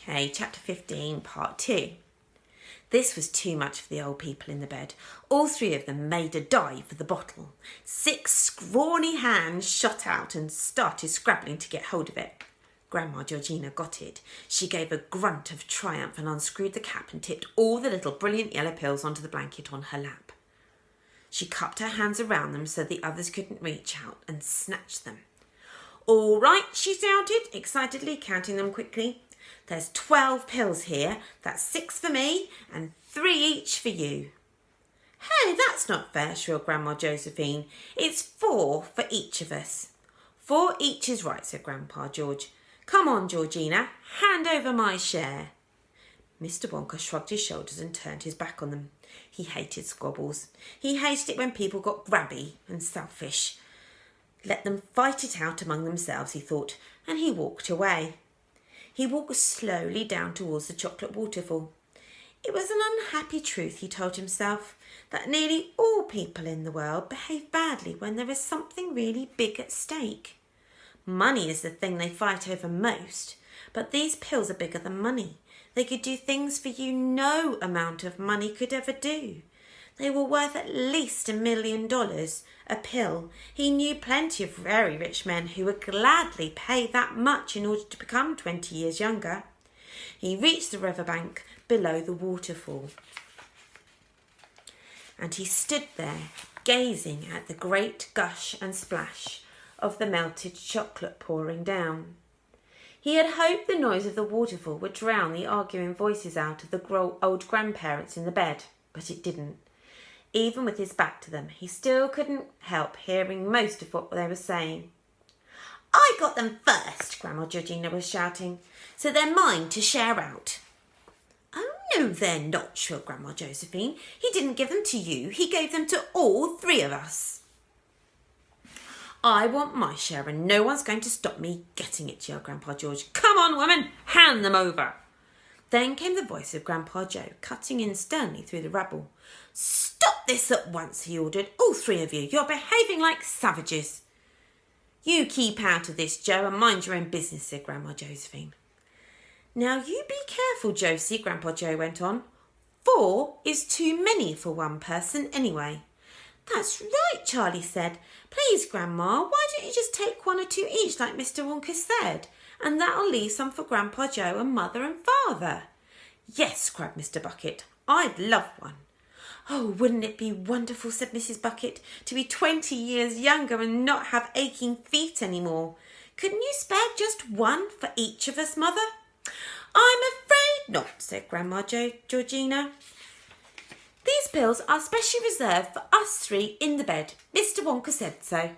Okay, chapter 15, part 2. This was too much for the old people in the bed. All three of them made a dive for the bottle. 6 scrawny hands shot out and started scrabbling to get hold of it. Grandma Georgina got it. She gave a grunt of triumph and unscrewed the cap and tipped all the little brilliant yellow pills onto the blanket on her lap. She cupped her hands around them so the others couldn't reach out and snatched them. "All right," she shouted, excitedly, counting them quickly. "There's 12 pills here. That's 6 for me and 3 each for you." "Hey, that's not fair," shrilled Grandma Josephine. "It's 4 for each of us." "4 each is right," said Grandpa George. "Come on, Georgina, hand over my share." Mr. Wonka shrugged his shoulders and turned his back on them. He hated squabbles. He hated it when people got grabby and selfish. Let them fight it out among themselves, he thought, and he walked away. He walked slowly down towards the chocolate waterfall. It was an unhappy truth, he told himself, that nearly all people in the world behave badly when there is something really big at stake. Money is the thing they fight over most, but these pills are bigger than money. They could do things for you no amount of money could ever do. They were worth at least $1 million a pill. He knew plenty of very rich men who would gladly pay that much in order to become 20 years younger. He reached the riverbank below the waterfall, and he stood there gazing at the great gush and splash of the melted chocolate pouring down. He had hoped the noise of the waterfall would drown the arguing voices out of the old grandparents in the bed, but it didn't. Even with his back to them, he still couldn't help hearing most of what they were saying. "I got them first," Grandma Georgina was shouting, "so they're mine to share out." "Oh, no, they're not," shrilled Grandma Josephine. "He didn't give them to you. He gave them to all 3 of us." "I want my share and no one's going to stop me getting it," yelled Grandpa George. "Come on, woman, hand them over." Then came the voice of Grandpa Joe, cutting in sternly through the rabble. "Stop this at once," he ordered. "All 3 of you. You're behaving like savages." "You keep out of this, Joe, and mind your own business," said Grandma Josephine. "Now you be careful, Josie," Grandpa Joe went on. 4 is too many for one person anyway." "That's right," Charlie said. "Please, Grandma, why don't you just take 1 or 2 each like Mr. Wonka said? And that'll leave some for Grandpa Joe and Mother and Father." "Yes," cried Mr. Bucket. "I'd love one." "Oh, wouldn't it be wonderful," said Mrs. Bucket, "to be 20 years younger and not have aching feet anymore. Couldn't you spare just 1 for each of us, Mother?" "I'm afraid not," said Grandma Georgina. "These pills are specially reserved for us 3 in the bed. Mr. Wonka said so."